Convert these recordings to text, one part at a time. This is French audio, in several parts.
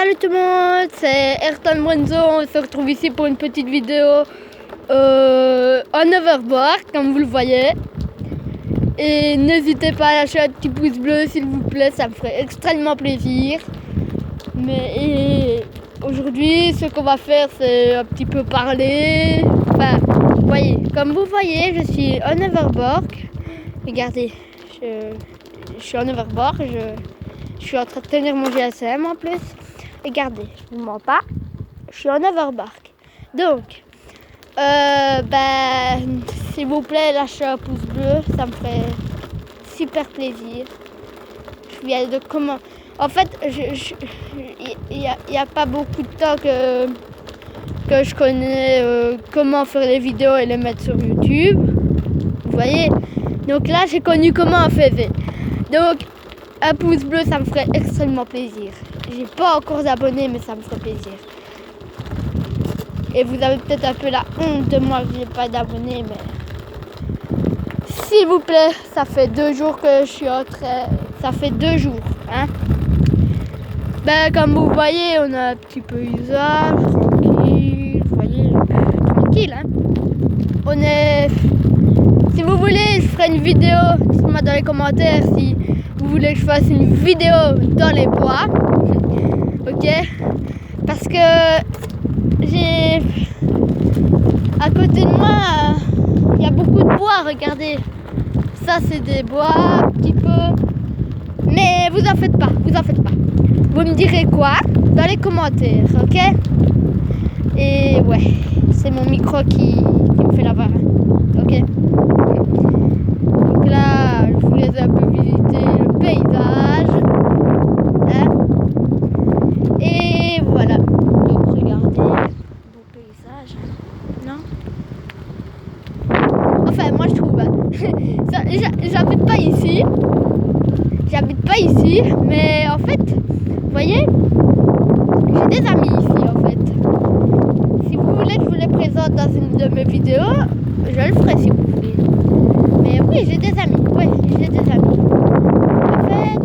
Salut tout le monde, c'est Ayrton Brenzo, on se retrouve ici pour une petite vidéo en hoverboard comme vous le voyez. Et n'hésitez pas à lâcher un petit pouce bleu s'il vous plaît, ça me ferait extrêmement plaisir. Mais aujourd'hui ce qu'on va faire c'est un petit peu parler. Enfin, vous voyez, comme vous voyez je suis en hoverboard. Regardez, je suis en hoverboard, je suis en train de tenir mon GSM en plus. Regardez, je ne vous mens pas, je suis en hoverboard. Donc, s'il vous plaît, lâchez un pouce bleu, ça me ferait super plaisir. Je viens de comment. En fait, il n'y a pas beaucoup de temps que je connais comment faire les vidéos et les mettre sur YouTube. Vous voyez? Donc là, j'ai connu comment on faisait. Donc, un pouce bleu, ça me ferait extrêmement plaisir. J'ai pas encore d'abonnés, mais ça me ferait plaisir. Et vous avez peut-être un peu la honte de moi que j'ai pas d'abonnés, mais s'il vous plaît, ça fait 2 jours que je suis en train. Ça fait 2 jours, hein. Comme vous voyez, on a un petit paysage tranquille. Vous voyez, tranquille, hein. On est. Si vous voulez, je ferai une vidéo. Dites-moi dans les commentaires si vous voulez que je fasse une vidéo dans les bois. Ok? Parce que j'ai à côté de moi il y a beaucoup de bois, regardez. Ça c'est des bois un petit peu. Mais vous en faites pas, vous en faites pas. Vous me direz quoi dans les commentaires, ok? Et ouais, c'est mon micro qui me fait la barre. Ok? Donc là, je vous laisse un peu visiter le paysage. Hein? Et voilà. Donc regardez, beau paysage. Non? Enfin, moi je trouve. J'habite pas ici. J'habite pas ici, mais en fait, vous voyez, j'ai des amis ici en fait. Si vous voulez que je vous les présente dans une de mes vidéos, je le ferai si vous voulez. Mais oui, j'ai des amis. Oui, j'ai des amis. En fait,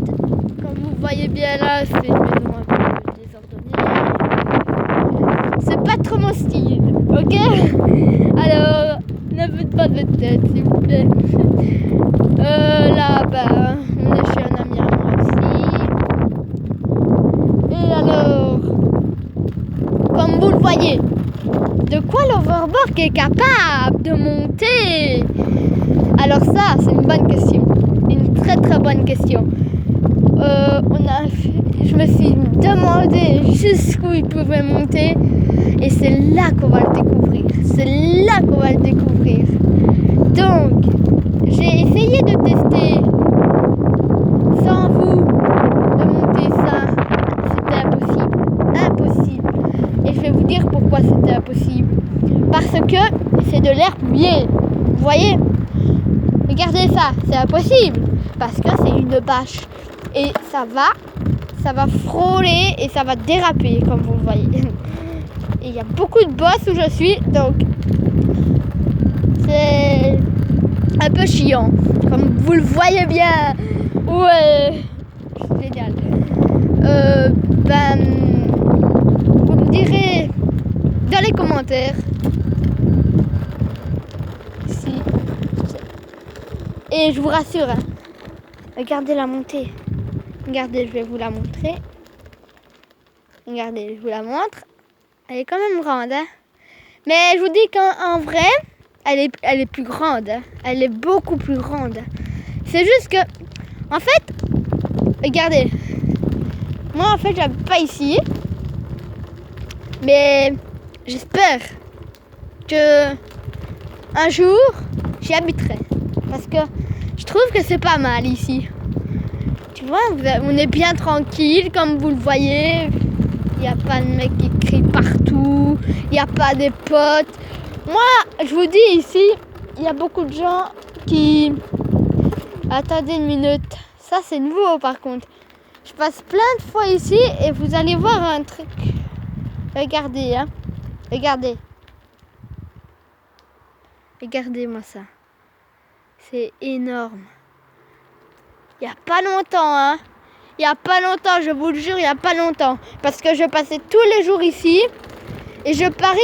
comme vous voyez bien là, c'est une maison un peu désordonnée. C'est pas trop mon style, ok? Alors, ne faites pas de votre tête, s'il vous plaît. Là, on est chez un ami à moi aussi. Et alors, comme vous le voyez, de quoi l'overboard est capable de monter? Alors ça, c'est une bonne question. Une très très bonne question. Je me suis demandé jusqu'où il pouvait monter. Et c'est là qu'on va le découvrir. C'est là qu'on va le découvrir. Donc, j'ai essayé de tester sans vous de monter ça. C'était impossible. Impossible. Et je vais vous dire pourquoi c'était impossible. Parce que c'est de l'air mouillé. Vous voyez? Regardez ça, c'est impossible. Parce que c'est une bâche. Et ça va frôler et ça va déraper, comme vous le voyez. Et il y a beaucoup de bosses où je suis, donc c'est un peu chiant. Comme vous le voyez bien. Ouais, c'est génial. Vous me direz dans les commentaires si. Et je vous rassure, hein, regardez la montée. Regardez, je vais vous la montrer. Regardez, je vous la montre. Elle est quand même grande, hein. Mais je vous dis qu'en vrai, elle est plus grande. Hein. Elle est beaucoup plus grande. C'est juste que, en fait, regardez. Moi, en fait, j'habite pas ici. Mais j'espère que un jour, j'y habiterai. Parce que je trouve que c'est pas mal ici. Tu vois, on est bien tranquille, comme vous le voyez. Il n'y a pas de mecs qui crient partout. Il n'y a pas des potes. Moi, je vous dis ici, il y a beaucoup de gens qui... Attendez une minute. Ça, c'est nouveau par contre. Je passe plein de fois ici et vous allez voir un truc. Regardez, hein. Regardez. Regardez-moi ça. C'est énorme. Il n'y a pas longtemps, hein. il n'y a pas longtemps, je vous le jure, il n'y a pas longtemps. Parce que je passais tous les jours ici. Et je parie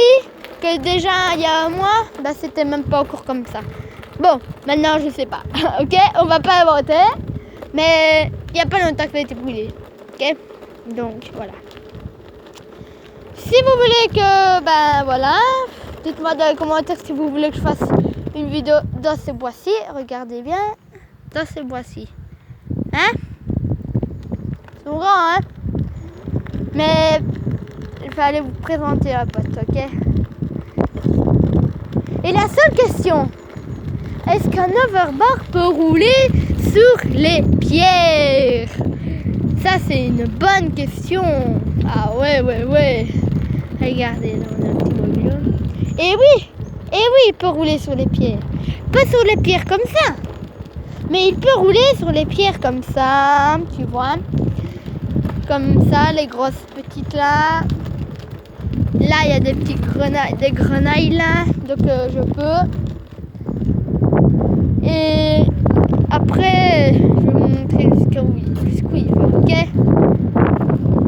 que déjà il y a un mois, c'était même pas encore comme ça. Bon, maintenant je sais pas. Ok, on va pas inventer. Mais il n'y a pas longtemps que ça a été brûlé. Ok, donc voilà. Si vous voulez que, voilà, dites-moi dans les commentaires si vous voulez que je fasse une vidéo dans ces bois-ci. Regardez bien, dans ces bois-ci. Hein? Ils sont grands, hein? Mais je vais aller vous présenter la pote, ok? Et la seule question, est-ce qu'un hoverboard peut rouler sur les pierres? Ça, c'est une bonne question. Ah ouais. Regardez, là, on a un petit mobile. Et oui, il peut rouler sur les pierres. Pas sur les pierres comme ça. Mais il peut rouler sur les pierres comme ça, tu vois. Comme ça, les grosses petites là. Là, il y a des petites grenailles là. Donc, je peux.